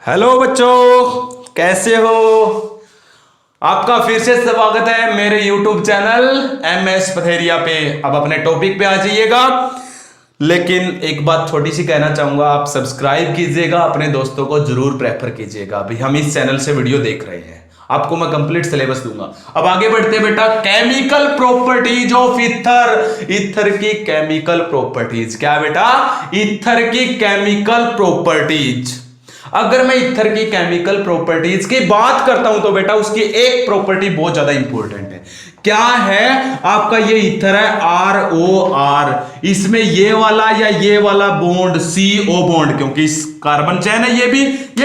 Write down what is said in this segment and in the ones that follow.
Hello बच्चों, कैसे हो? आपका फिर से स्वागत है मेरे YouTube चैनल MS पथेरिया पे। अब अपने टॉपिक पे आ जाइएगा, लेकिन एक बात छोटी सी कहना चाहूंगा, आप सब्सक्राइब कीजिएगा, अपने दोस्तों को जरूर प्रेफर कीजिएगा। अभी हम इस चैनल से वीडियो देख रहे हैं, आपको मैं कंप्लीट सिलेबस दूंगा। अब आगे बढ़ते बेटा, chemical properties of ether. Ether की केमिकल प्रॉपर्टीज क्या बेटा? ईथर की केमिकल प्रॉपर्टीज। अगर मैं ईथर की केमिकल प्रॉपर्टीज की बात करता हूं तो बेटा उसकी एक प्रॉपर्टी बहुत ज्यादा इंपॉर्टेंट है। क्या है? आपका ये ईथर है ROR, इसमें ये वाला या ये वाला बॉन्ड CO बॉन्ड, क्योंकि इस कार्बन चेन है, ये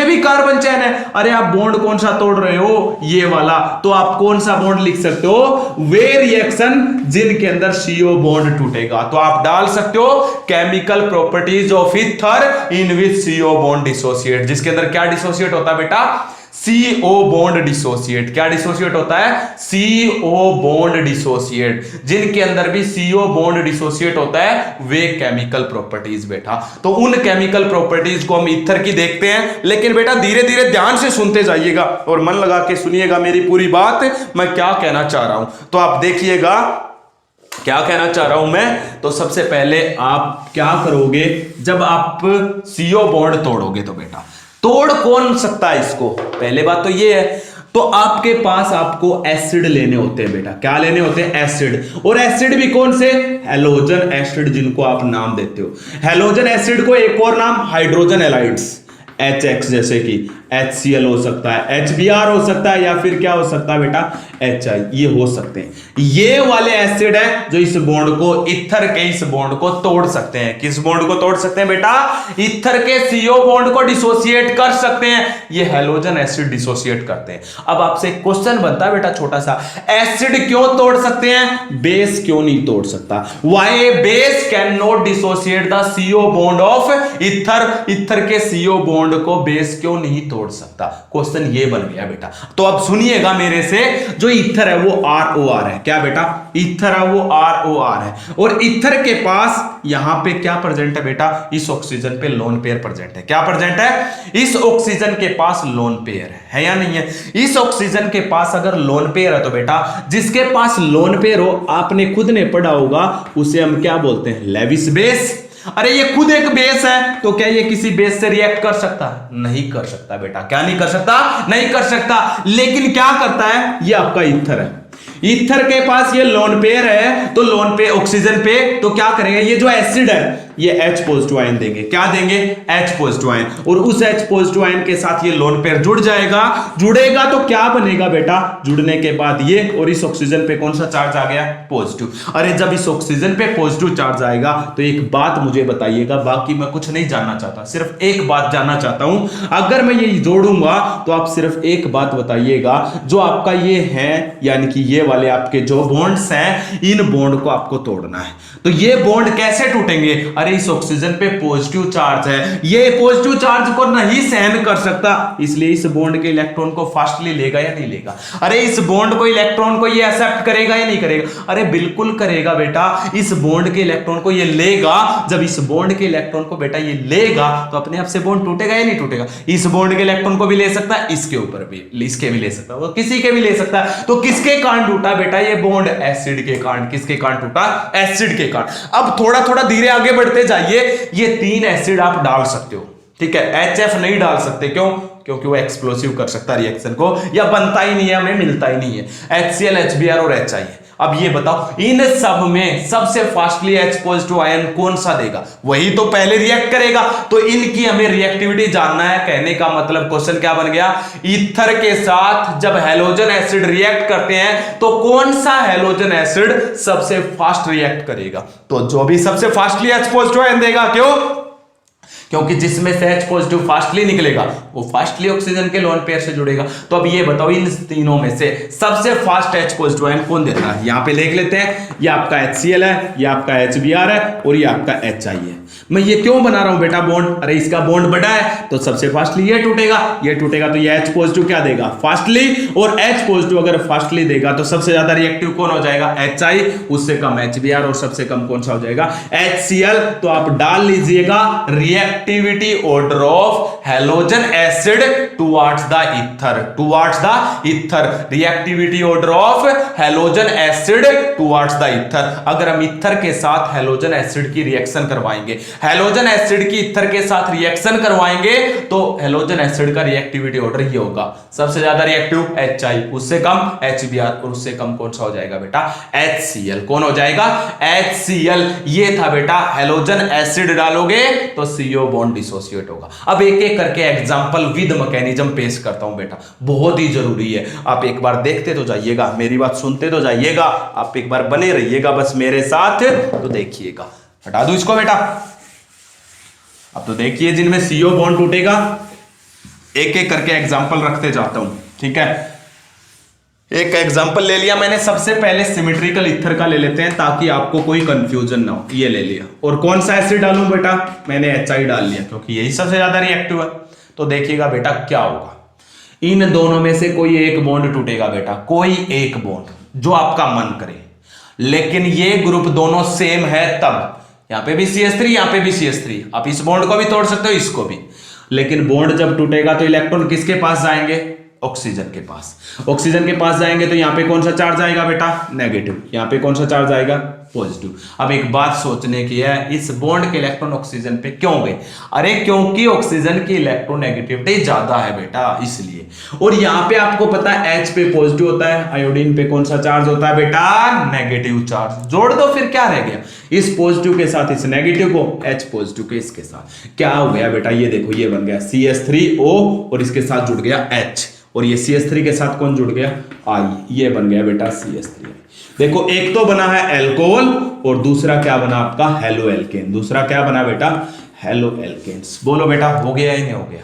भी कार्बन चेन है। अरे आप बॉन्ड कौन सा तोड़ रहे हो? ये वाला। तो आप कौन सा बॉन्ड लिख सकते हो? वे रिएक्शन जिनके अंदर CO बॉन्ड टूटेगा। तो आप डाल सकते हो chemical properties of ether in which CO bond dissociate. जिसके अंदर क्या डिसोसिएट होता है बेटा? CO bond dissociate. क्या डिसोसिएट होता है? CO bond dissociate. जिनके अंदर भी CO बॉन्ड डिसोसिएट होता है वे केमिकल प्रॉपर्टीज बेटा। तो उन केमिकल प्रॉपर्टीज को हम ईथर की देखते हैं, लेकिन बेटा धीरे धीरे ध्यान से सुनते जाइएगा और मन लगा के सुनिएगा मेरी पूरी बात, मैं क्या कहना चाह रहा हूं। तो आप देखिएगा क्या कहना चाह रहा हूं मैं। तो सबसे पहले आप क्या करोगे जब आप CO बॉन्ड तोड़ोगे? तो बेटा तोड़ कौन सकता है इसको? पहले बात तो ये है, तो आपके पास आपको एसिड लेने होते हैं बेटा। क्या लेने होते हैं? एसिड। और एसिड भी कौन से? हैलोजन एसिड, जिनको आप नाम देते हो। हैलोजन एसिड को एक और नाम हाइड्रोजन एलाइड्स, HX, जैसे कि HCl हो सकता है, HBr हो सकता है, या फिर क्या हो सकता है बेटा? HI, ये हो सकते हैं। ये वाले एसिड है जो इस बॉन्ड को, ईथर के इस बॉन्ड को तोड़ सकते हैं। किस बॉन्ड को तोड़ सकते हैं बेटा? ईथर के CO बॉन्ड को डिसोसिएट कर सकते हैं। ये हैलोजन एसिड डिसोसिएट करते हैं। अब आपसे एक क्वेश्चन बनता है बेटा छोटा सा, एसिड क्यों तोड़ सकते हैं, बेस क्यों नहीं तोड़ सकता? Why base can not dissociate the CO bond of ether? Ether के CO बॉन्ड को बेस क्यों नहीं तोड़ सकता? क्वेश्चन ये बन गया बेटा। तो अब सुनिएगा मेरे से, जो ईथर है वो ROR है। क्या बेटा? ईथर है वो ROR है। और ईथर के पास यहां पे क्या प्रेजेंट है बेटा? इस ऑक्सीजन पे लोन पेयर प्रेजेंट है। क्या प्रेजेंट है? इस ऑक्सीजन के पास लोन पेयर है या नहीं है? इस ऑक्सीजन के पास अगर लोन पेयर है तो बेटा जिसके पास लोन पेयर हो, आपने खुद ने पढ़ा होगा, उसे हम क्या बोलते हैं? Lewis base. अरे ये खुद एक बेस है, तो क्या ये किसी बेस से रिएक्ट कर सकता है? नहीं कर सकता बेटा। क्या नहीं कर सकता? नहीं कर सकता। लेकिन क्या करता है? ये आपका ईथर है, ईथर के पास ये लोन पेयर है, तो लोन पे ऑक्सीजन पे, तो क्या करेंगे? ये जो एसिड है ये H पॉजिटिव आयन देंगे। क्या देंगे? H positive ion. और उस H पॉजिटिव आयन के साथ ये लोन पेयर जुड़ जाएगा। जुड़ेगा तो क्या बनेगा बेटा? जुड़ने के बाद ये, और इस ऑक्सीजन पे कौन सा चार्ज आ गया? पॉजिटिव। अरे जब इस ऑक्सीजन पे पॉजिटिव चार्ज आएगा तो एक बात मुझे बताइएगा, बाकी मैं कुछ नहीं जानना चाहता, सिर्फ एक बात जानना चाहता हूं। अगर मैं ये जोड़ूंगा तो आप सिर्फ एक बात बताइएगा, जो आपका ये है, यानी कि ये वाले आपके जो बॉन्ड्स हैं, इन बॉन्ड को आपको तोड़ना है। तो ये बॉन्ड कैसे टूटेंगे? अरे इस ऑक्सीजन पे पॉजिटिव चार्ज है, ये पॉजिटिव चार्ज को नहीं सहन कर सकता, इसलिए इस बॉन्ड के इलेक्ट्रॉन को फास्टली लेगा या नहीं लेगा? अरे इस बॉन्ड को, इलेक्ट्रॉन को ये एक्सेप्ट करेगा या नहीं करेगा? अरे बिल्कुल करेगा बेटा। इस बॉन्ड के इलेक्ट्रॉन को ये लेगा। जब इस बॉन्ड के इलेक्ट्रॉन को बेटा ये लेगा तो अपने आप से बॉन्ड टूटेगा या नहीं टूटेगा? इस बॉन्ड के इलेक्ट्रॉन को भी ले सकता है, इसके ऊपर भी, इसके भी ले सकता है, वो किसी के भी ले सकता है। तो किसके कारण टूटा बेटा ये बॉन्ड? एसिड के कारण। किसके कारण टूटा? एसिड के कारण। अब थोड़ा थोड़ा धीरे आगे बढ़ते जाइए। ये 3 एसिड आप डाल सकते हो, ठीक है? HF नहीं डाल सकते। क्यों? क्योंकि वो एक्सप्लोसिव कर सकता है रिएक्शन को, या बनता ही नहीं है, हमें मिलता ही नहीं है। HCl, HBr और HI है। अब ये बताओ, इन सब में सबसे फास्टली H पॉजिटिव आयन कौन सा देगा? वही तो पहले रिएक्ट करेगा। तो इनकी हमें रिएक्टिविटी जानना है। कहने का मतलब क्वेश्चन क्या बन गया? ईथर के साथ जब हैलोजन एसिड रिएक्ट करते हैं तो कौन सा हैलोजन एसिड सबसे फास्ट रिएक्ट करेगा? तो जो भी सबसे फास्टली H पॉजिटिव आयन देगा। क्यों? क्योंकि जिसमें से H पॉजिटिव फास्टली निकलेगा वो फास्टली ऑक्सीजन के लोन पेयर से जुड़ेगा। तो अब ये बताओ, इन तीनों में से सबसे फास्ट H पॉजिटिव आयन कौन देता है? यहां पे देख लेते हैं। ये आपका HCl है, ये आपका HBr है, और ये आपका HI है। मैं ये क्यों बना रहा हूं बेटा बॉन्ड? अरे इसका बॉन्ड बड़ा है तो सबसे फास्टली ये टूटेगा, ये टूटेगा तो ये H पॉजिटिव क्या देगा? फास्टली। और H पॉजिटिव अगर फास्टली देगा तो सबसे ज्यादा रिएक्टिव कौन हो जाएगा? HI, उससे कम HBr, और सबसे कम कौन सा हो जाएगा? HCl। तो आप डाल लीजिएगा react reactivity order of halogen acid towards the ether, reactivity order of halogen acid towards the ether. अगर हम ईथर के साथ हैलोजन एसिड की रिएक्शन करवाएंगे, हैलोजन एसिड की ईथर के साथ रिएक्शन करवाएंगे तो हैलोजन एसिड का रिएक्टिविटी ऑर्डर ही होगा, सबसे ज्यादा रिएक्टिव HI, उससे कम HBr और उससे कम कौन सा हो जाएगा बेटा, HCl। कौन हो जाएगा, HCl। ये था बेटा, हैलोजन एसिड डालोगे तो CO बॉन्ड डिसोसिएट होगा। अब एक एक करके एग्जांपल विद मैकेनिज्म पेश करता हूं बेटा, बहुत ही जरूरी है। आप एक बार देखते तो जाइएगा, मेरी बात सुनते तो जाइएगा, आप एक बार बने रहिएगा बस मेरे साथ, तो देखिएगा। हटा दूं इसको बेटा। अब तो देखिए जिनमें CO बॉन्ड टूटेगा, एक एक करके एग्जांपल रखते जाता हूं, ठीक है। एक एग्जांपल ले लिया मैंने, सबसे पहले सिमेट्रिकल ईथर का ले लेते हैं ताकि आपको कोई कंफ्यूजन ना हो। ये ले लिया, और कौन सा एसिड डालूं बेटा, मैंने HI डाल लिया क्योंकि यही सबसे ज्यादा रिएक्टिव है। तो देखिएगा बेटा क्या होगा, इन दोनों में से कोई एक बॉन्ड टूटेगा बेटा, कोई एक बॉन्ड जो आपका मन करे, लेकिन ये ग्रुप दोनों सेम है तब। यहां पे भी CH3, यहां पे भी CH3, आप इस बॉन्ड को भी तोड़ सकते हो, इसको भी, लेकिन बॉन्ड जब टूटेगा तो इलेक्ट्रॉन किसके पास जाएंगे, ऑक्सीजन के पास। ऑक्सीजन के पास जाएंगे तो यहां पे कौन सा चार्ज आएगा बेटा, नेगेटिव। यहां पे कौन सा चार्ज आएगा, पॉजिटिव। अब एक बात सोचने की है, इस बॉन्ड के इलेक्ट्रॉन ऑक्सीजन पे क्यों गए, अरे क्योंकि ऑक्सीजन की इलेक्ट्रोनेगेटिविटी ज्यादा है बेटा, इसलिए। और यहां पे आपको पता है H पे पॉजिटिव होता है, आयोडीन पे कौन सा चार्ज होता है बेटा, नेगेटिव चार्ज। जोड़ दो फिर क्या रह गया, इस पॉजिटिव के साथ इस नेगेटिव को, H पॉजिटिव के इसके साथ, क्या हो गया बेटा, ये देखो ये बन गया CH3O और इसके साथ जुड़ गया H, और ये CH3 के साथ कौन जुड़ गया, I, ये बन गया बेटा CH3। देखो एक तो बना है एल्कोहल और दूसरा क्या बना आपका, हेलो एल्केन। दूसरा क्या बना बेटा, हेलो एल्केन्स। बोलो बेटा हो गया या नहीं हो गया।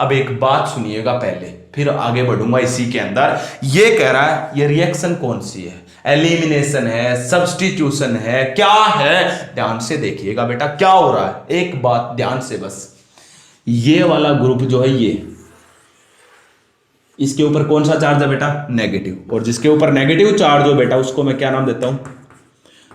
अब एक बात सुनिएगा पहले, फिर आगे बढ़ूंगा इसी के अंदर। ये कह रहा है ये रिएक्शन कौन सी है, एलिमिनेशन है, सब्स्टिट्यूशन है, क्या है, ध्यान से देखिएगा बेटा क्या हो रहा है। एक बात ध्यान से बस, ये वाला ग्रुप जो है ये, इसके ऊपर कौन सा चार्ज है बेटा, नेगेटिव, और जिसके ऊपर नेगेटिव चार्ज हो बेटा उसको मैं क्या नाम देता हूं,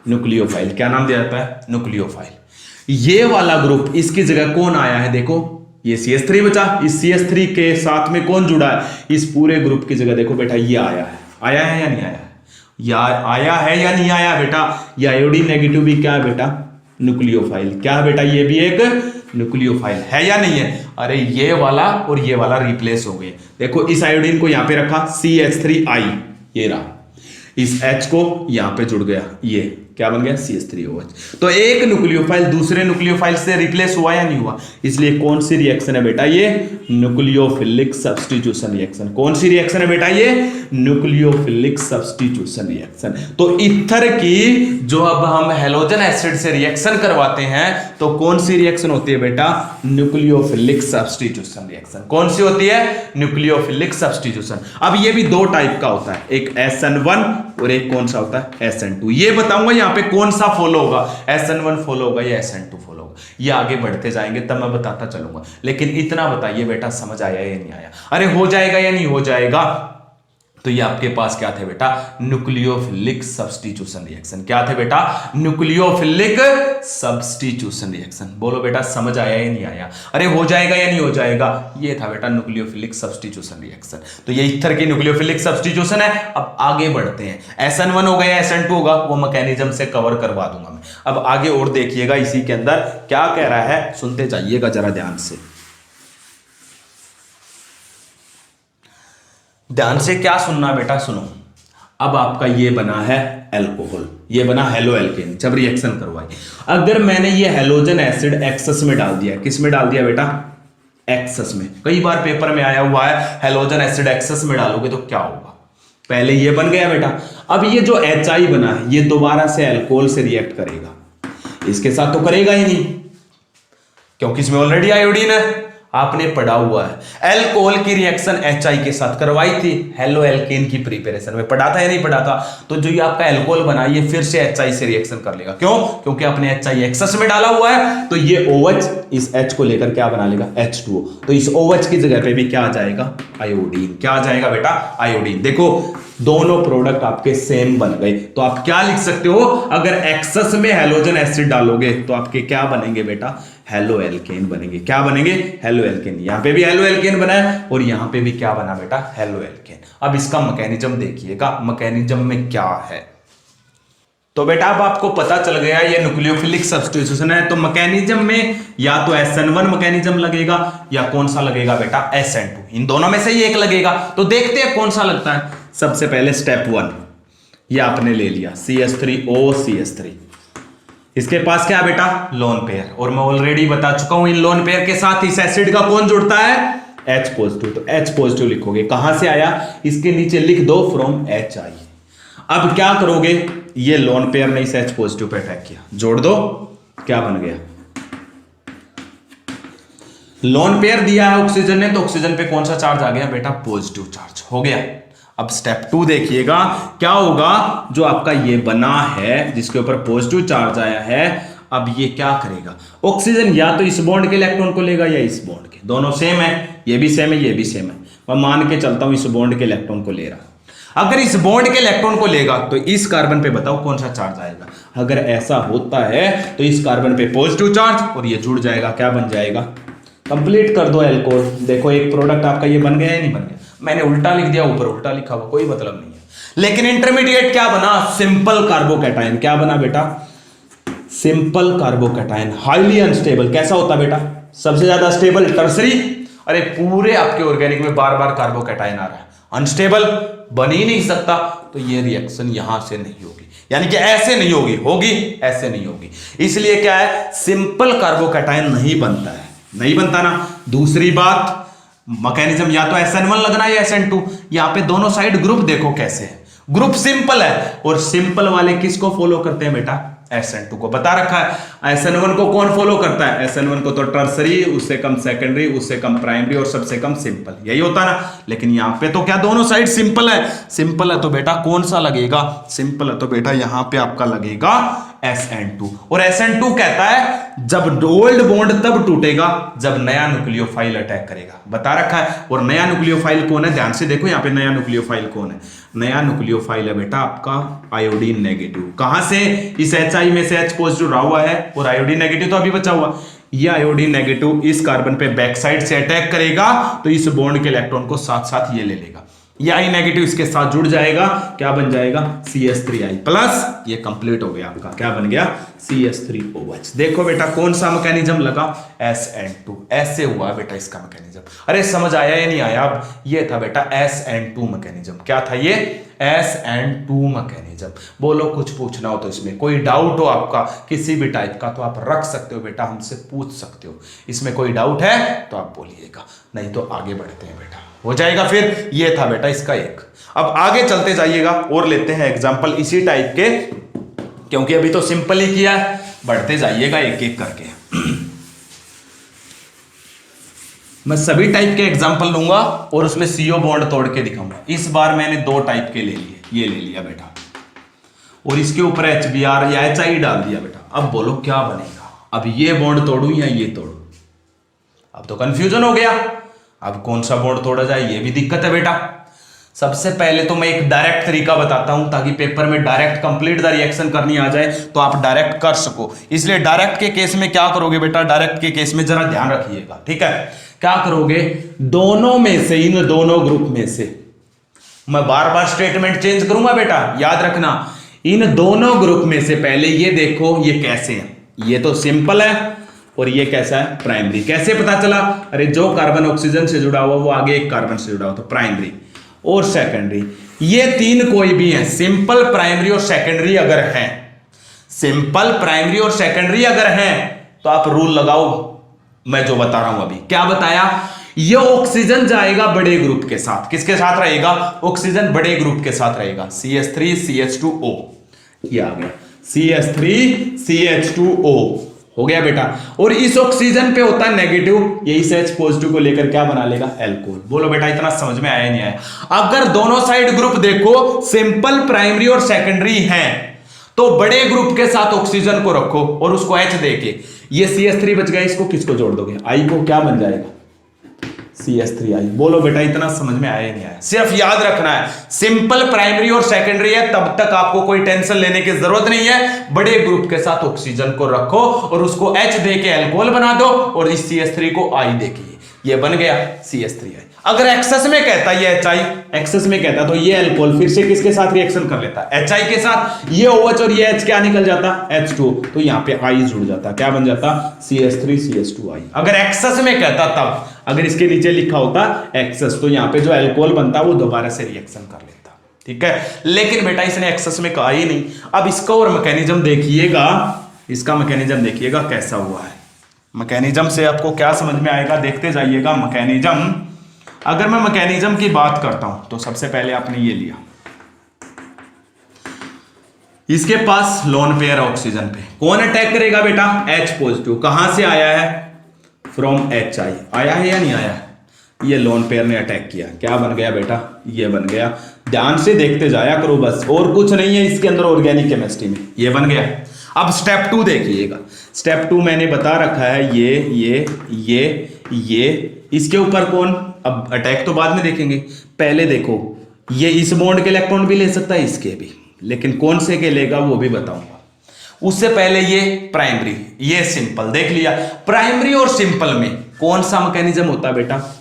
न्यूक्लियोफाइल। क्या नाम दिया जाता है, न्यूक्लियोफाइल। ये वाला ग्रुप, इसकी जगह कौन आया है, देखो ये CH3 बचा, इस CH3 के साथ में कौन जुड़ा है, इस पूरे ग्रुप की जगह देखो बेटा ये आया है। आया है या नहीं आया, या आया है या नहीं आया बेटा। ये आयोडीन नेगेटिव भी क्या है बेटा, न्यूक्लियोफाइल। क्या है बेटा, ये भी एक न्यूक्लियोफाइल है या नहीं है। अरे ये वाला और ये वाला रिप्लेस हो गए। देखो इस आयोडीन को यहां पे रखा CH3I, ये रहा, इस H को यहां पे जुड़ गया, ये क्या बन गया CH3OH। तो एक न्यूक्लियोफाइल दूसरे न्यूक्लियोफाइल से रिप्लेस हुआ या नहीं हुआ, इसलिए कौन सी रिएक्शन है बेटा, ये न्यूक्लियोफिलिक सब्स्टिट्यूशन रिएक्शन। कौन सी रिएक्शन है बेटा, ये न्यूक्लियोफिलिक सब्स्टिट्यूशन रिएक्शन। तो ईथर की जो अब हम हैलोजन एसिड से रिएक्शन करवाते हैं तो कौन सी रिएक्शन होती है बेटा, न्यूक्लियोफिलिक सब्स्टिट्यूशन रिएक्शन। कौन सी होती है, न्यूक्लियोफिलिक सब्स्टिट्यूशन। अब ये भी दो टाइप का होता है, एक SN1 और एक कौन सा होता है SN2। ये बताऊंगा यहां पे कौन सा फॉलो होगा, SN1 फॉलो होगा या SN2 फॉलो होगा। ये आगे बढ़ते जाएंगे तब मैं बताता चलूंगा, लेकिन इतना बताइए बेटा समझ आया या नहीं आया। अरे हो जाएगा या नहीं हो जाएगा। तो ये आपके पास क्या थे बेटा, न्यूक्लियोफिलिक सब्स्टिट्यूशन रिएक्शन। क्या थे बेटा, न्यूक्लियोफिलिक सब्स्टिट्यूशन रिएक्शन। बोलो बेटा समझ आया या नहीं आया। अरे हो जाएगा या नहीं हो जाएगा। ये था बेटा न्यूक्लियोफिलिक सब्स्टिट्यूशन रिएक्शन। तो ये इस तरह की न्यूक्लियोफिलिक सब्स्टिट्यूशन है। अब आगे बढ़ते हैं, SN1 होगा या SN2 होगा वो मैकेनिज्म से कवर करवा दूंगा मैं। अब आगे और देखिएगा इसी के अंदर क्या कह रहा है, सुनते जाइएगा जरा ध्यान से। ध्यान से क्या सुनना बेटा, सुनो। अब आपका ये बना है एल्कोहल, ये बना हेलो एल्केन। जब रिएक्शन करवाई, अगर मैंने ये हैलोजन एसिड एक्सेस में डाल दिया, किस में डाल दिया बेटा, एक्सेस में। कई बार पेपर में आया हुआ है हैलोजन एसिड एक्सेस में डालोगे तो क्या होगा। पहले ये बन गया बेटा, अब ये जो HI बना है ये दोबारा से अल्कोहल से रिएक्ट करेगा, इसके साथ तो करेगा ही नहीं क्योंकि इसमें ऑलरेडी आयोडीन है। आपने पढ़ा हुआ है अल्कोहल की रिएक्शन HI के साथ करवाई थी हेलो एल्केन की प्रिपरेशन में, पढ़ा था या नहीं पढ़ा था। तो जो ये आपका अल्कोहल बना ये फिर से HI से रिएक्शन कर लेगा। क्यों, क्योंकि आपने HI एक्सेस में डाला हुआ है। तो ये OH इस H को लेकर क्या बना लेगा, H2O। तो इस OH की जगह पे भी क्या आ जाएगा, आयोडीन। क्या आ जाएगा बेटा, आयोडीन। देखो दोनों प्रोडक्ट आपके सेम बन गए। तो आप क्या लिख सकते हो, अगर एक्सेस में हैलोजन एसिड डालोगे तो आपके क्या बनेंगे बेटा, हेलो एल्केन बनेंगे। क्या बनेंगे? Halo alkane. यहां पे भी हेलो एल्केन बना है और यहां पे भी क्या बना बेटा? Halo alkane. अब इसका मैकेनिज्म देखिएगा, मैकेनिज्म में क्या है। तो बेटा अब आपको पता चल गया ये न्यूक्लियोफिलिक सब्स्टिट्यूशन है। तो मैकेनिज्म में या तो SN1 मैकेनिज्म लगेगा या कौन सा लगेगा बेटा? SN2। इन दोनों में से ही एक लगेगा। तो देखते हैं कौन सा लगता है। सबसे पहले स्टेप 1 ये आपने ले लिया CH3O CH3। इसके पास क्या बेटा? Lone pair. और मैं ऑलरेडी बता चुका हूं इन लोन पेयर के साथ इस एसिड का कौन जुड़ता है? H positive. तो H पॉजिटिव लिखोगे। कहां से आया? इसके नीचे लिख दो फ्रॉम HI। अब क्या करोगे? ये लोन पेयर ने इस H पॉजिटिव पे अटैक किया, जोड़ दो। क्या बन गया? लोन पेयर दिया है ऑक्सीजन ने, तो ऑक्सीजन पे कौन सा चार्ज आ गया बेटा? पॉजिटिव चार्ज हो गया। अब स्टेप 2 देखिएगा क्या होगा। जो आपका ये बना है जिसके ऊपर पॉजिटिव चार्ज आया है, अब ये क्या करेगा? ऑक्सीजन या तो इस बॉन्ड के इलेक्ट्रॉन को लेगा या इस बॉन्ड के। दोनों सेम है, ये भी सेम है, ये भी सेम है। मैं मान के चलता हूं इस बॉन्ड के इलेक्ट्रॉन को ले रहा। अगर इस बॉन्ड के इलेक्ट्रॉन को लेगा तो इस कार्बन पे बताओ कौन सा चार्ज आएगा? अगर ऐसा होता है तो इस कार्बन पे पॉजिटिव चार्ज और ये जुड़ जाएगा। क्या बन जाएगा? कंप्लीट कर दो एल्कोहल। देखो एक प्रोडक्ट आपका ये बन गया या नहीं बन गया? मैंने उल्टा लिख दिया, ऊपर उल्टा लिखा हुआ, कोई मतलब नहीं है। लेकिन इंटरमीडिएट क्या बना? Simple carbocation. क्या बना बेटा? Simple carbocation. Highly unstable. कैसा होता बेटा? सबसे ज्यादा स्टेबल टर्सरी। अरे पूरे आपके ऑर्गेनिक में बार बार कार्बोकैटायन आ रहा है, अनस्टेबल बन ही नहीं सकता। तो ये रिएक्शन यहां से नहीं होगी, यानी कि ऐसे नहीं होगी, होगी ऐसे नहीं होगी। इसलिए क्या है? सिंपल कार्बोकैटायन नहीं बनता है, नहीं बनता ना। दूसरी बात, मैकेनिज्म या तो SN1 लगना है या SN2। यहां पे दोनों साइड ग्रुप देखो कैसे है, ग्रुप सिंपल है। और सिंपल वाले किसको फॉलो करते हैं बेटा? SN2 को। बता रखा है। SN1 को कौन फॉलो करता है? SN1 को तो टर्सरी, उससे कम सेकेंडरी, उससे कम प्राइमरी और सबसे कम सिंपल, यही होता है ना। लेकिन यहां पे तो क्या दोनों साइड सिंपल है। सिंपल है तो बेटा कौन सा लगेगा? सिंपल है तो बेटा यहां पे आपका लगेगा SN2। और SN2 कहता है जब ओल्ड बॉन्ड तब टूटेगा जब नया न्यूक्लियोफाइल अटैक करेगा। बता रखा है। और नया न्यूक्लियोफाइल कौन है? ध्यान से देखो यहां पे नया न्यूक्लियोफाइल कौन है? नया न्यूक्लियोफाइल है बेटा आपका आयोडीन नेगेटिव। कहां से? इस HI में से H पॉजिटिव रहा हुआ है और आयोडीन नेगेटिव तो अभी बचा हुआ। ये आयोडीन नेगेटिव इस कार्बन पे बैक साइड से अटैक करेगा तो इस बॉन्ड के इलेक्ट्रॉन को साथ साथ ये ले लेगा। ये I नेगेटिव इसके साथ जुड़ जाएगा। क्या बन जाएगा? CH3I plus. ये कंप्लीट हो गया आपका। क्या बन गया? CH3OH। देखो बेटा कौन सा मैकेनिज्म लगा? SN2। ऐसे हुआ बेटा इसका मैकेनिज्म। अरे समझ आया या नहीं आया? अब ये था बेटा SN2 मैकेनिज्म। क्या था ये? SN2 mechanism. बोलो कुछ पूछना हो तो इसमें कोई डाउट हो आपका किसी भी टाइप का तो आप रख सकते हो बेटा, हमसे पूछ सकते हो। इसमें कोई डाउट है तो आप बोलिएगा, नहीं तो आगे बढ़ते हैं बेटा, हो जाएगा फिर। ये था बेटा इसका एक। अब आगे चलते जाइएगा और लेते हैं एग्जांपल इसी टाइप के, क्योंकि अभी तो सिंपल ही किया है। बढ़ते जाइएगा एक एक करके। मैं सभी टाइप के एग्जांपल लूंगा और उसमें CO बॉन्ड तोड़ के दिखाऊंगा। इस बार मैंने 2 टाइप के ले लिए, ये ले लिया बेटा और इसके ऊपर HBr या HI डाल दिया बेटा। अब बोलो क्या बनेगा? अब ये बॉन्ड तोड़ू या ये तोड़ू? अब तो कंफ्यूजन हो गया। अब कौन सा बॉन्ड तोड़ा जाए ये भी दिक्कत है बेटा। सबसे पहले तो मैं एक डायरेक्ट तरीका बताता हूं ताकि पेपर में डायरेक्ट कंप्लीट द रिएक्शन करनी आ जाए तो आप डायरेक्ट कर सको। इसलिए डायरेक्ट के केस में क्या करोगे बेटा? डायरेक्ट के केस में जरा ध्यान रखिएगा, ठीक है? क्या करोगे? दोनों में से, इन दोनों ग्रुप में से, मैं बार बार स्टेटमेंट चेंज करूंगा बेटा, याद रखना। इन दोनों ग्रुप में से पहले ये देखो ये कैसे है। ये तो सिंपल है और ये कैसा है? प्राइमरी। कैसे पता चला? अरे जो कार्बन ऑक्सीजन से जुड़ा हुआ वो आगे एक कार्बन से जुड़ा हुआ, तो प्राइमरी और सेकेंडरी। ये 3 कोई भी है, सिंपल, प्राइमरी और सेकेंडरी अगर है, सिंपल, प्राइमरी और सेकेंडरी अगर है तो आप रूल लगाओ मैं जो बता रहा हूं अभी। क्या बताया? ये ऑक्सीजन जाएगा बड़े ग्रुप के साथ। किसके साथ रहेगा? ऑक्सीजन बड़े ग्रुप के साथ रहेगा। CH3 CH2O, ये आ गया CH3 CH2O हो गया बेटा। और इस ऑक्सीजन पे होता है नेगेटिव, ये इस H पॉजिटिव को लेकर क्या बना लेगा? एल्कोहल। बोलो बेटा इतना समझ में आया नहीं आया? अगर दोनों साइड ग्रुप देखो सिंपल, प्राइमरी और सेकेंडरी हैं तो बड़े ग्रुप के साथ ऑक्सीजन को रखो और उसको H देके, ये CH3 बच गया, इसको किसको जोड़ दोगे? I को। क्या बन जाएगा? CH3I। बोलो बेटा इतना समझ में आया नहीं आया? सिर्फ याद रखना है, सिंपल प्राइमरी और सेकेंडरी है तब तक आपको कोई टेंशन लेने की जरूरत नहीं है। बड़े ग्रुप के साथ ऑक्सीजन को रखो और उसको H दे के अल्कोहल बना दो और इस CH3 को I देखिए, ये बन गया CH3I। अगर एक्सेस में कहता है ये HI, एक्सेस में कहता तो ये अल्कोहल फिर से किसके साथ रिएक्शन कर लेता है? HI के साथ। ये OH और ये H क्या निकल जाता? H2, तो यहां पे I जुड़ जाता, क्या बन जाता? CH3 CH2I। अगर एक्सेस में कहता तब, अगर इसके नीचे लिखा होता एक्सेस, तो यहां पे जो अल्कोहल बनता वो दोबारा से रिएक्शन कर लेता, ठीक है। लेकिन बेटा इसने एक्सेस में कहा ही नहीं। अब इसका और मैकेनिज्म देखिएगा, इसका मैकेनिज्म देखिएगा कैसा हुआ है। मैकेनिज्म से आपको क्या समझ में आएगा, देखते जाइएगा मैकेनिज्म। अगर मैं मैकेनिज्म की बात करता हूं तो सबसे पहले आपने ये लिया, इसके पास लोन पेयर ऑक्सीजन पे, कौन अटैक करेगा बेटा? H positive. कहां से आया है? From HI। आया है या नहीं आया? ये लोन पेयर ने अटैक किया, क्या बन गया बेटा? ये बन गया। ध्यान से देखते जाया करो बस, और कुछ नहीं है इसके अंदर ऑर्गेनिक केमिस्ट्री में, ये बन गया। अब स्टेप 2 देखिएगा। स्टेप 2 मैंने बता रखा है, ये इसके ऊपर कौन? अब अटैक तो बाद में देखेंगे, पहले देखो ये इस बॉन्ड के इलेक्ट्रॉन भी ले सकता है, इसके भी, लेकिन कौन से के लेगा वो भी बताऊंगा। उससे पहले ये प्राइमरी, ये सिंपल देख लिया। प्राइमरी और सिंपल में कौन सा मैकेनिज्म होता है बेटा?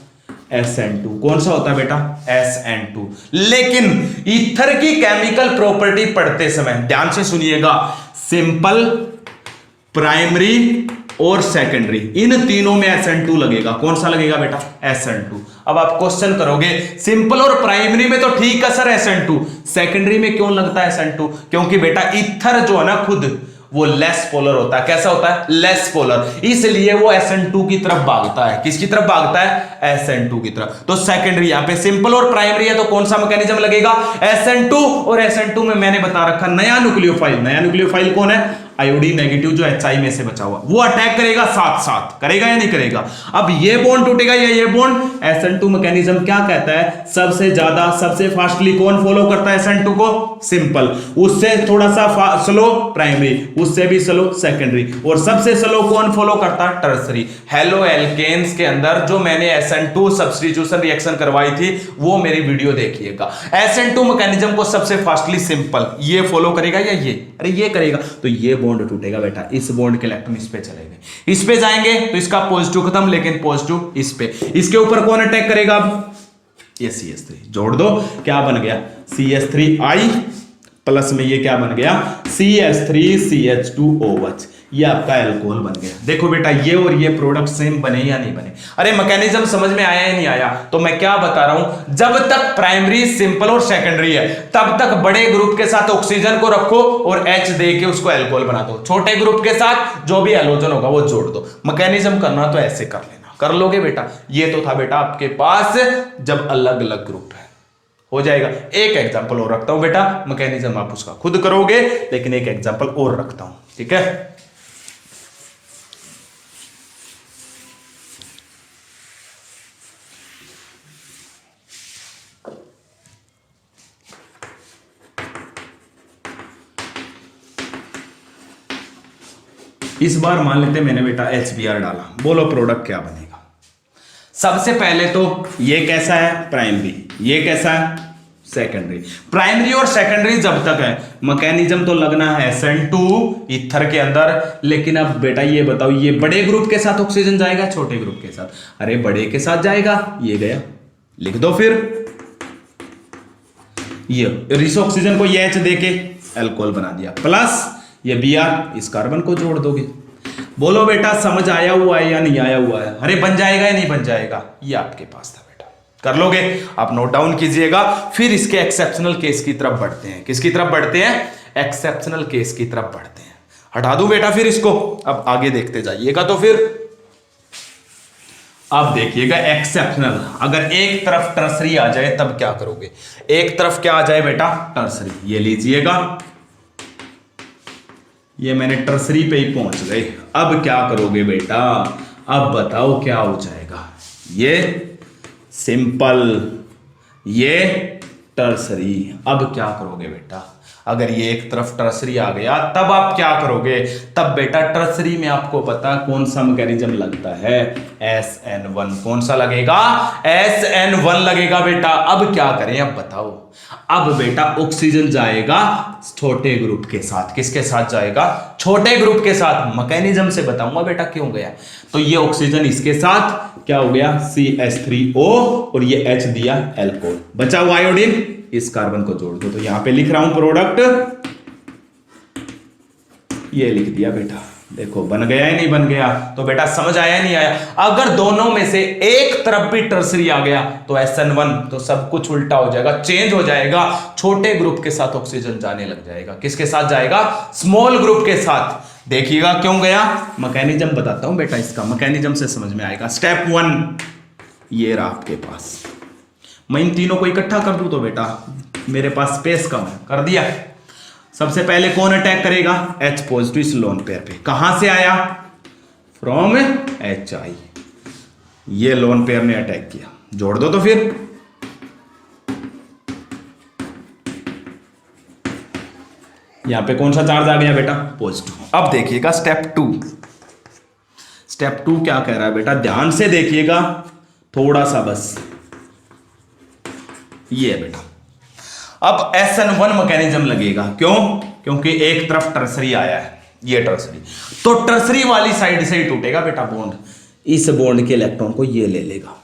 SN2। कौन सा होता है बेटा? SN2। लेकिन ईथर की केमिकल प्रॉपर्टी पढ़ते समय ध्यान से सुनिएगा, सिंपल, प्राइमरी और सेकेंडरी, इन तीनों में SN2 लगेगा। कौन सा लगेगा बेटा? SN2। अब आप क्वेश्चन करोगे सिंपल और प्राइमरी में तो ठीक है सर SN2, सेकेंडरी में क्यों लगता है SN2? क्योंकि बेटा ईथर जो है ना खुद वो लेस पोलर होता है। कैसा होता है? लेस पोलर, इसलिए वो SN2 की तरफ भागता है। किसकी तरफ भागता है? SN2 की तरफ। तो सेकेंडरी, यहां पे सिंपल और प्राइमरी है तो कौन सा मैकेनिज्म लगेगा? SN2। और SN2 में मैंने बता रखा नया न्यूक्लियोफाइल। नया न्यूक्लियोफाइल कौन है? आयोडीन नेगेटिव जो HI में से बचा हुआ, वो अटैक करेगा साथ साथ, करेगा या नहीं करेगा? अब ये बॉन्ड टूटेगा या ये बॉन्ड? SN2 मैकेनिज्म क्या कहता है? सबसे ज्यादा, सबसे फास्टली कौन फॉलो करता है SN2 को? सिंपल। उससे थोड़ा सा स्लो प्राइमरी, उससे भी स्लो सेकेंडरी, और सबसे स्लो कौन फॉलो करता है? टर्सरी। हेलो एल्केन्स के अंदर जो मैंने SN2 सब्स्टिट्यूशन रिएक्शन करवाई थी वो मेरी वीडियो देखिएगा। SN2 मैकेनिज्म को सबसे फास्टली सिंपल ये फॉलो करेगा या ये? अरे ये करेगा, तो ये बॉन्ड टूटेगा बेटा, इस बॉन्ड के इलेक्ट्रॉन इस पे चले गए, इस पे जाएंगे तो इसका पॉजिटिव खत्म, लेकिन पॉजिटिव इस पे। इसके ऊपर कौन अटैक करेगा? अब ये CH3 जोड़ दो, क्या बन गया? CH3I प्लस में ये क्या बन गया? CH3CH2OH। ये आपका अल्कोहल बन गया। देखो बेटा ये और ये प्रोडक्ट सेम बने या नहीं बने? अरे मैकेनिज्म समझ में आया या नहीं आया? तो मैं क्या बता रहा हूं, जब तक प्राइमरी, सिंपल और सेकेंडरी है तब तक बड़े ग्रुप के साथ ऑक्सीजन को रखो और H दे के उसको अल्कोहल बना दो। छोटे ग्रुप के साथ जो भी हैलोजन होगा वो जोड़ दो। मैकेनिज्म करना तो ऐसे कर लेना, कर लोगे बेटा। ये तो था बेटा आपके पास जब अलग अलग ग्रुप है, हो जाएगा। एक एग्जांपल और रखता हूं बेटा, मैकेनिज्म आप उसका खुद करोगे, लेकिन एक एग्जांपल और रखता हूं, ठीक है। इस बार मान लेते मैंने बेटा HBr डाला, बोलो प्रोडक्ट क्या बनेगा? सबसे पहले तो ये कैसा है? प्राइमरी। ये कैसा है? सेकेंडरी। प्राइमरी और सेकेंडरी जब तक है मैकेनिज्म तो लगना है SN2 ईथर के अंदर। लेकिन अब बेटा ये बताओ, ये बड़े ग्रुप के साथ ऑक्सीजन जाएगा छोटे ग्रुप के साथ? अरे बड़े के साथ जाएगा, ये गया, लिख दो फिर। ये इस ऑक्सीजन को ये H देके अल्कोहल बना दिया, प्लस ये Br, इस कार्बन को जोड़ दोगे। बोलो बेटा समझ आया हुआ है या नहीं आया हुआ है? अरे बन जाएगा या नहीं बन जाएगा? ये आपके पास था बेटा, कर लोगे? आप नोट डाउन कीजिएगा। फिर इसके एक्सेप्शनल केस की तरफ बढ़ते हैं। किसकी तरफ बढ़ते हैं? एक्सेप्शनल केस की तरफ बढ़ते हैं। हटा दूं बेटा फिर इसको, अब आगे देखते जाइएगा। तो फिर अब देखिएगा एक्सेप्शनल, अगर एक तरफ टर्सरी आ जाए तब क्या करोगे? एक तरफ क्या आ जाए बेटा? टर्सरी। ये लीजिएगा, ये मैंने टर्सरी पे ही पहुंच गए। अब क्या करोगे बेटा? अब बताओ क्या हो जाएगा? ये सिंपल, ये टर्सरी। अब क्या करोगे बेटा? अगर ये एक तरफ टर्सरी आ गया तब आप क्या करोगे? तब बेटा टर्सरी में आपको पता कौन सा मैकेनिज्म लगता है? SN1। कौन सा लगेगा? SN1 लगेगा बेटा। अब क्या करें, अब बताओ। अब बेटा ऑक्सीजन जाएगा छोटे ग्रुप के साथ। किसके साथ जाएगा? छोटे ग्रुप के साथ। मैकेनिज्म से बताऊंगा बेटा क्यों गया। तो ये ऑक्सीजन इसके साथ क्या हो गया? CH3O और ये H दिया एल्कोहल, बचा हुआ आयोडीन, इस कार्बन को जोड़ दो। तो यहां पे लिख रहा हूं प्रोडक्ट, ये लिख दिया बेटा। देखो बन गया है नहीं बन गया? तो बेटा समझ आया नहीं आया? अगर दोनों में से एक तरफ भी टर्सरी आ गया तो SN1, तो सब कुछ उल्टा हो जाएगा, चेंज हो जाएगा। छोटे ग्रुप के साथ ऑक्सीजन जाने लग जाएगा। किसके साथ जाएगा? स्मॉल ग्रुप के साथ। देखिएगा क्यों गया। मैकेनिज्म बताता हूं बेटा, इसका मैकेनिज्म से समझ में आएगा। स्टेप 1 ये रहा आपके पास। मैं इन तीनों को इकट्ठा कर दूं तो बेटा मेरे पास स्पेस कम है, कर दिया। सबसे पहले कौन अटैक करेगा? H पॉजिटिव इस लोन पेयर पे। कहां से आया? From HI। ये लोन पेयर ने अटैक किया, जोड़ दो तो फिर। यहां पे कौन सा चार्ज आ गया बेटा? पॉजिटिव। अब देखिएगा स्टेप 2। स्टेप 2 क्या कह रहा है बेटा? ध्यान से देखिएगा थोड़ा सा बस। ये बेटा अब SN1 मैकेनिज्म लगेगा। क्यों? क्योंकि एक तरफ टर्सरी आया है, ये टर्सरी, तो टर्सरी वाली साइड से ही टूटेगा बेटा बॉन्ड। इस बॉन्ड के इलेक्ट्रॉन को ये ले लेगा।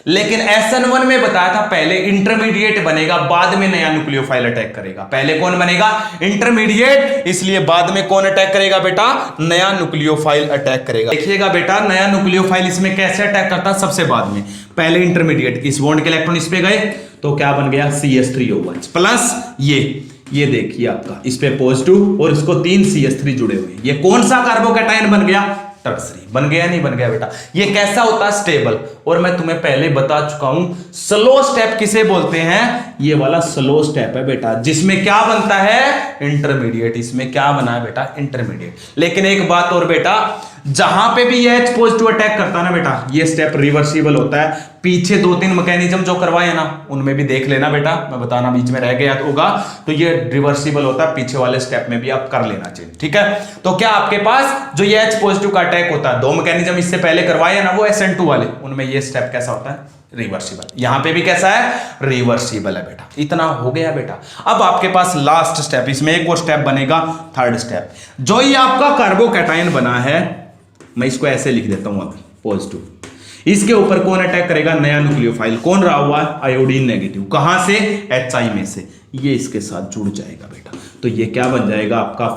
लेकिन SN1 में बताया था पहले इंटरमीडिएट बनेगा, बाद में नया न्यूक्लियोफाइल अटैक करेगा। पहले कौन बनेगा? इंटरमीडिएट, इसलिए बाद में कौन अटैक करेगा बेटा? नया न्यूक्लियोफाइल अटैक करेगा। देखिएगा बेटा नया न्यूक्लियोफाइल इसमें कैसे अटैक करता है? सबसे बाद में। पहले इंटरमीडिएट, इस बॉन्ड के इलेक्ट्रॉन इस पे गए तो क्या बन गया? CH3OH प्लस ये देखिए आपका इस पे पॉजिटिव और इसको 3 CH3 जुड़े हुए। ये कौन सा कार्बोकैटायन बन गया? टर्सरी। बन गया नहीं बन गया बेटा? ये कैसा होता है? स्टेबल। और मैं तुम्हें पहले बता चुका हूं स्लो स्टेप किसे बोलते हैं? ये वाला स्लो स्टेप है बेटा, जिसमें क्या बनता है? इंटरमीडिएट। इसमें क्या बना है बेटा? इंटरमीडिएट। लेकिन एक बात और बेटा, जहां पे भी ये H पॉजिटिव अटैक करता है ना बेटा, ये स्टेप रिवर्सिबल होता है। पीछे 2-3 मैकेनिज्म जो करवाए ना उनमें भी देख लेना बेटा, मैं बताना बीच में रह गया होगा तो ये रिवर्सिबल होता है। पीछे वाले स्टेप में भी आप कर लेना चाहिए, ठीक है? तो क्या आपके पास जो ये H पॉजिटिव का अटैक होता है, 2 मैकेनिज्म इससे पहले करवाए ना वो SN2 वाले, उनमें ये स्टेप कैसा होता है? रिवर्सिबल। यहां पे भी कैसा है? रिवर्सिबल है बेटा। इतना हो गया बेटा। अब आपके पास लास्ट स्टेप, इसमें एक और स्टेप बनेगा, थर्ड स्टेप। जो ये आपका कार्बोकैटायन बना है, मैं इसको ऐसे लिख देता हूं अब, पॉजिटिव। इसके ऊपर कौन अटैक करेगा? नया न्यूक्लियोफाइल। कौन रहा हुआ है? Iodine negative. कहां से? HI में से। ये इसके साथ जुड़ जाएगा बेटा। तो ये क्या बन जाएगा आपका?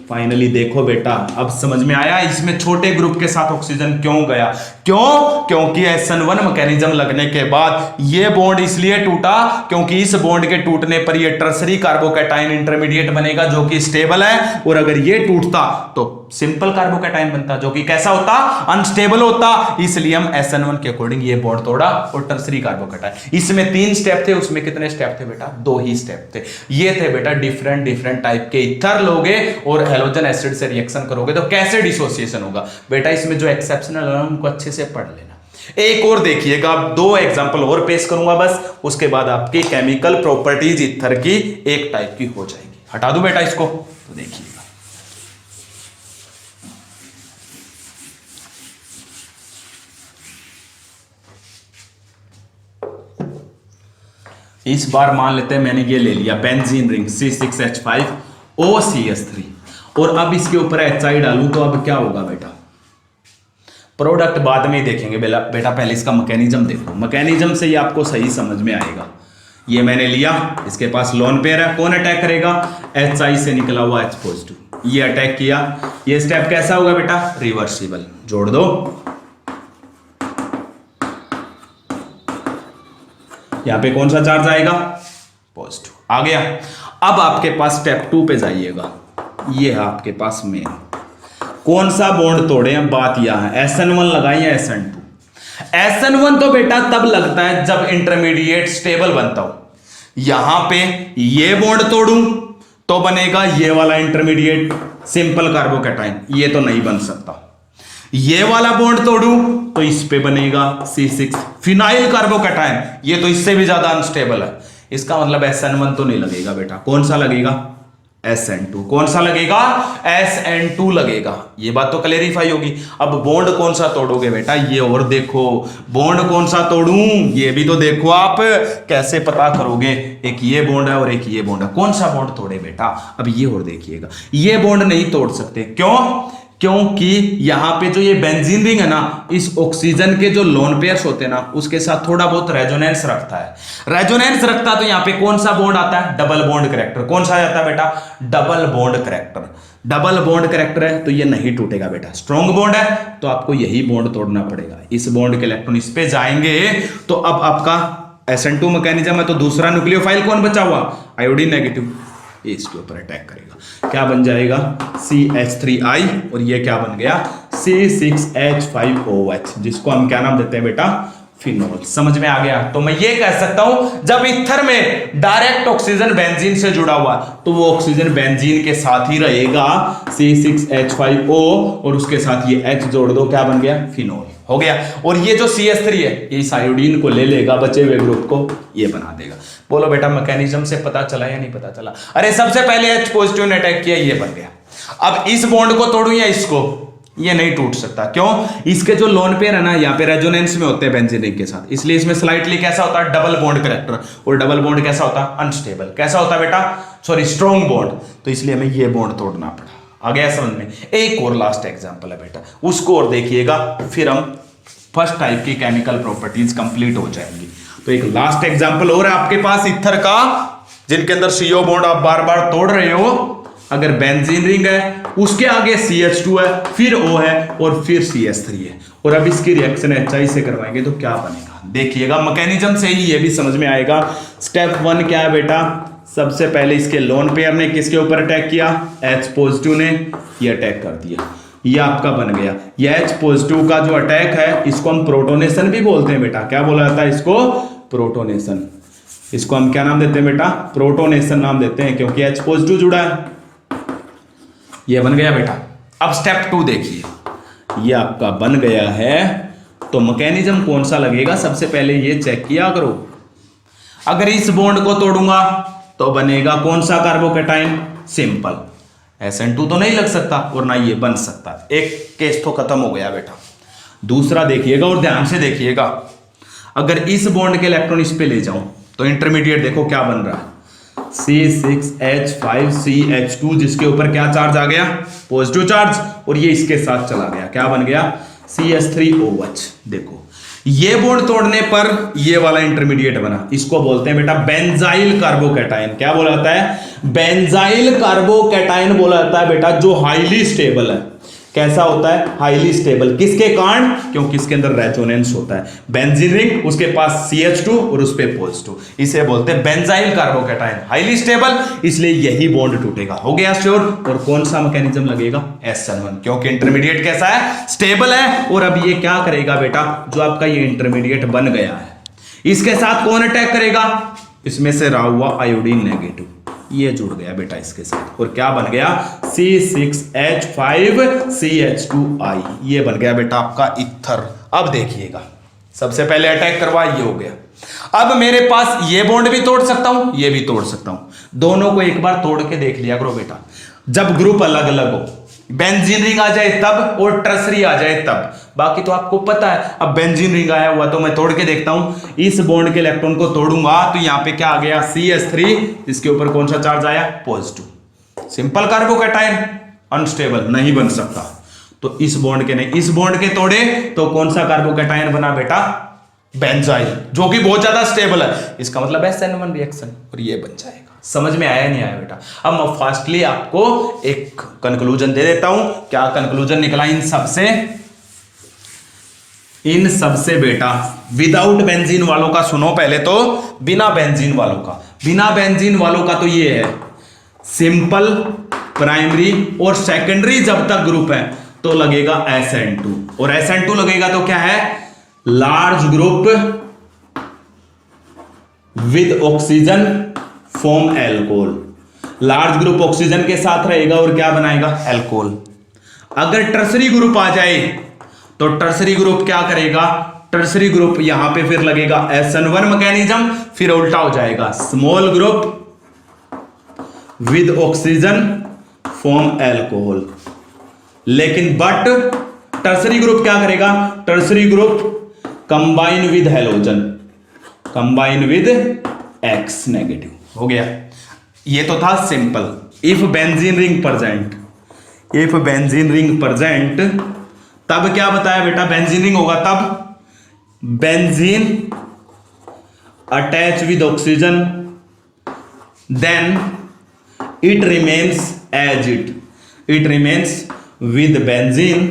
फाइनली देखो बेटा, अब समझ में आया इसमें छोटे ग्रुप के साथ ऑक्सीजन क्यों गया? क्यों? क्योंकि SN1 मैकेनिज्म लगने के बाद ये बॉन्ड इसलिए टूटा क्योंकि इस बॉन्ड के टूटने पर ये टर्सरी कार्बोकैटायन इंटरमीडिएट बनेगा जो कि स्टेबल है, और अगर ये टूटता तो सिंपल कार्बोकैटायन बनता जो कि कैसा होता? अनस्टेबल होता। इसलिए हम SN1 के अकॉर्डिंग ये बॉन्ड तोड़ा और टर्सरी कार्बोकैटायन। इसमें 3 स्टेप थे, उसमें कितने स्टेप थे बेटा? 2 ही स्टेप थे। ये थे बेटा डिफरेंट टाइप के ईथर लोगे और हैलोजन एसिड से रिएक्शन करोगे तो कैसे डिसोसिएशन होगा बेटा। इसमें जो एक्सेप्शनल है उनको अच्छे से पढ़ लेना। एक और देखिएगा, 2 एग्जांपल और पेश करूंगा बस, उसके बाद आपकी केमिकल प्रॉपर्टीज ईथर की एक टाइप की हो जाएगी। हटा दूं बेटा इसको, तो देखिएगा इस बार मान लेते हैं मैंने ये ले लिया बेंजीन रिंग C6H5OCH3 और अब इसके ऊपर HI डालूं तो अब क्या होगा बेटा? प्रोडक्ट बाद में ही देखेंगे बेटा, पहले इसका मैकेनिज्म देखो। मैकेनिज्म से ये आपको सही समझ में आएगा। ये मैंने लिया, इसके पास लोन पेयर है, कौन अटैक करेगा? HI से निकला हुआ H पॉजिटिव। ये अटैक किया, ये स्टेप कैसा होगा बेटा? रिवर्सिबल। जोड़ दो, यहां पे कौन सा चार्ज आएगा? पॉजिटिव। आ गया। अब आपके पास स्टेप 2 पे जाइएगा। ये है आपके पास मेन, कौन सा बॉन्ड तोड़े हैं? बात यह है SN1 लगाई या SN2? SN1 तो बेटा तब लगता है जब इंटरमीडिएट स्टेबल बनता हो। यहां पे ये बॉन्ड तोड़ूं तो बनेगा ये वाला इंटरमीडिएट सिंपल कार्बोकैटायन, ये तो नहीं बन सकता। ये वाला बॉन्ड तोड़ूं तो इस पे बनेगा C6 फिनाइल कार्बोकैटायन, ये तो इससे भी ज्यादा अनस्टेबल है। इसका मतलब SN1 तो नहीं लगेगा बेटा, कौन सा लगेगा? SN2। कौन सा लगेगा? SN2 लगेगा। ये बात तो क्लेरिफाई होगी। अब बॉन्ड कौन सा तोड़ोगे बेटा, ये और देखो, बॉन्ड कौन सा तोड़ूं ये भी तो देखो। आप कैसे पता करोगे? एक ये बॉन्ड है और एक ये बॉन्ड है, कौन सा बॉन्ड तोड़े बेटा? अब ये और देखिएगा, ये बॉन्ड नहीं तोड़ सकते। क्यों? क्योंकि यहां पे जो ये बेंजीन रिंग है ना, इस ऑक्सीजन के जो लोन पेयर्स होते हैं ना, उसके साथ थोड़ा बहुत रेजोनेंस रखता है। रेजोनेंस रखता तो यहां पे कौन सा बॉन्ड आता है? Double bond character. कौन सा आता है बेटा? Double bond character. Double bond character है तो ये नहीं टूटेगा बेटा। स्ट्रॉन्ग बॉन्ड है तो आपको यही बॉन्ड तोड़ना पड़ेगा। इस बॉन्ड के इलेक्ट्रॉन इस पे जाएंगे तो अब आपका SN2 मैकेनिज्म है, तो दूसरा न्यूक्लियोफाइल कौन बचा हुआ? आयोडीन नेगेटिव, ये इसके ऊपर अटैक करेगा। क्या बन जाएगा? CH3I, और ये क्या बन गया? C6H5OH, जिसको हम क्या नाम देते हैं बेटा? फिनोल। समझ में आ गया? तो मैं ये कह सकता हूं, जब ईथर में डायरेक्ट ऑक्सीजन बेंजीन से जुड़ा हुआ तो वो ऑक्सीजन बेंजीन के साथ ही रहेगा, C6H5O, और उसके साथ ये H जोड़ दो, क्या बन गया? फिनोल हो गया। और ये जो CH3 है ये इस आयोडीन को ले लेगा, बचे हुए ग्रुप को ये बना देगा। बोलो बेटा मैकेनिज्म से पता चला या नहीं पता चला? अरे सबसे पहले H पॉजिटिव ने अटैक किया, ये बन गया। अब इस बॉन्ड को तोड़ूं या इसको? ये नहीं टूट सकता। क्यों? इसके जो लोन पेयर है ना, यहाँ पे रेजोनेंस में होते हैं बेंजीन रिंग के साथ, इसलिए इसमें स्लाइटली कैसा होता है? Double bond character. और डबल बॉन्ड कैसा होता है? अनस्टेबल। कैसा होता है बेटा? Sorry, strong bond. तो इसलिए हमें ये बॉन्ड तोड़ना पड़ा। आ गया समझ में? एक और लास्ट एग्जाम्पल है बेटा, उसको और देखिएगा, फिर हम फर्स्ट टाइप की केमिकल प्रॉपर्टीज कंप्लीट हो जाएंगी। तो एक लास्ट एग्जांपल और है आपके पास ईथर का, जिनके अंदर CO बॉन्ड आप बार बार तोड़ रहे हो। अगर बेंजीन रिंग है, उसके आगे CH2 है, फिर O है, और फिर CH3 है, और अब इसकी रिएक्शन HI से करवाएंगे तो क्या बनेगा? देखिएगा, मैकेनिज्म से ही ये भी समझ में आएगा। स्टेप 1 क्या है बेटा? सबसे पहले इसके लोन पेयर ने किसके ऊपर अटैक किया? H पॉजिटिव ने ये अटैक कर दिया, ये आपका बन गया। ये H पॉजिटिव का जो अटैक है, इसको हम प्रोटोनेशन भी बोलते हैं बेटा। क्या बोला जाता है इसको? प्रोटोनेशन। इसको हम क्या नाम देते हैं बेटा? प्रोटोनेशन नाम देते हैं, क्योंकि H पॉजिटिव जुड़ा है। ये बन गया बेटा। अब स्टेप 2 देखिए, ये आपका बन गया है, तो मैकेनिज्म कौन सा लगेगा? सबसे पहले ये चेक किया करो। अगर इस बॉन्ड को तोड़ूंगा तो बनेगा कौन सा कार्बोकेटाइन? सिंपल। SN2 तो नहीं लग सकता और ना ये बन सकता। एक केस तो खत्म हो गया बेटा। दूसरा देखिएगा और ध्यान से देखिएगा, अगर इस बॉन्ड के इलेक्ट्रॉन इस पे ले जाऊं तो इंटरमीडिएट देखो क्या बन रहा है? C6H5CH2, जिसके ऊपर क्या चार्ज आ गया? पॉजिटिव चार्ज, और ये इसके साथ चला गया, क्या बन गया? CH3OH। देखो, ये बॉन्ड तोड़ने पर ये वाला इंटरमीडिएट बना, इसको बोलते हैं बेटा बेंजाइल कार्बोकैटायन। क्या बोला जाता है? बेंजाइल कार्बोकैटायन बोला जाता है बेटा, जो हाईली स्टेबल है। कैसा होता है? Highly stable. किसके कारण? क्योंकि इसके अंदर रेजोनेंस होता है। बेंजीन रिंग, उसके पास CH2 और उस पे पॉजिटिव, इसे बोलते हैं बेंजाइल कार्बोकैटायन। हाईली स्टेबल, इसलिए यही बॉन्ड टूटेगा। हो गया श्योर। और कौन सा मैकेनिज्म लगेगा? SN1, क्योंकि इंटरमीडिएट कैसा है? स्टेबल है। और अब ये क्या करेगा बेटा? जो आपका ये इंटरमीडिएट बन गया है, इसके साथ कौन अटैक करेगा? इसमें से रहा हुआ आयोडीन नेगेटिव, ये जुड़ गया बेटा इसके साथ, और क्या बन गया? C6H5CH2I, ये बन गया बेटा आपका ईथर। अब देखिएगा, सबसे पहले अटैक करवा, ये हो गया। अब मेरे पास ये बॉन्ड भी तोड़ सकता हूं, ये भी तोड़ सकता हूं। दोनों को एक बार तोड़ के देख लिया करो बेटा। जब ग्रुप अलग अलग हो, बेंजीन रिंग आ जाए तब, और टर्सरी आ जाए तब। बाकी तो आपको पता है। अब बेंजीन रिंग आया हुआ तो मैं तोड़ के देखता हूं। इस बॉन्ड के इलेक्ट्रॉन को तोड़ूंगा तो यहां पे क्या आ गया? CH3, इसके ऊपर कौन सा चार्ज आया? पॉजिटिव। सिंपल कार्बोकैटायन, अनस्टेबल, नहीं बन सकता। तो इस बॉन्ड के नहीं, इस बॉन्ड के तोड़े तो कौन सा कार्बोकैटायन बना बेटा? बेंजाइल, जो कि बहुत ज्यादा स्टेबल है। इसका मतलब SN1 रिएक्शन, और ये बन जाएगा। समझ में आया नहीं आया बेटा? अब मैं फास्टली आपको एक कंक्लूजन दे देता हूं। क्या कंक्लूजन निकला इन सबसे? इन सबसे बेटा विदाउट बेंजीन वालों का सुनो पहले तो, बिना बेंजीन वालों का। बिना बेंजीन वालों का तो ये है सिंपल, प्राइमरी और सेकेंडरी जब तक ग्रुप है तो लगेगा SN2, और SN2 लगेगा तो क्या है? Large group with oxygen form alcohol. Large group oxygen के साथ रहेगा और क्या बनाएगा? एल्कोहल। अगर टर्सरी ग्रुप आ जाए तो टर्सरी ग्रुप क्या करेगा? टर्सरी ग्रुप यहां पे फिर लगेगा SN1 मैकेनिज्म, फिर उल्टा हो जाएगा small group with oxygen form alcohol. लेकिन बट टर्सरी ग्रुप क्या करेगा, tertiary group combine with halogen, combine with X negative. हो गया, ये तो था simple. If benzene ring present, if benzene ring present, तब क्या बताया बेटा, बेंजीन रिंग होगा तब benzene attach with oxygen, then it remains as it remains with benzene,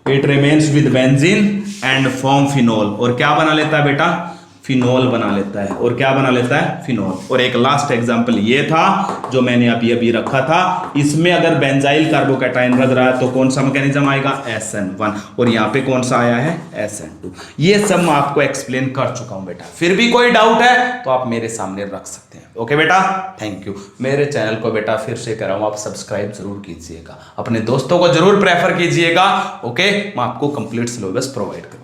it remains with benzene and form phenol. और क्या बना लेता है बेटा, फिनोल बना लेता है। और क्या बना लेता है, फिनोल। और एक लास्ट एग्जांपल ये था जो मैंने अभी रखा था, इसमें अगर बेंजाइल कार्बोकैटायन लग रहा है तो कौन सा मैकेनिज्म आएगा, SN1, और यहाँ पे कौन सा आया है, SN2। ये सब मैं आपको एक्सप्लेन कर चुका हूं बेटा। फिर भी कोई डाउट है तो आप मेरे सामने रख सकते हैं। ओके बेटा, थैंक यू। मेरे चैनल को बेटा फिर से कर रहा हूं, आप सब्सक्राइब जरूर कीजिएगा, अपने दोस्तों को जरूर प्रेफर कीजिएगा। ओके, मैं आपको कंप्लीट सिलेबस प्रोवाइड करूंगा।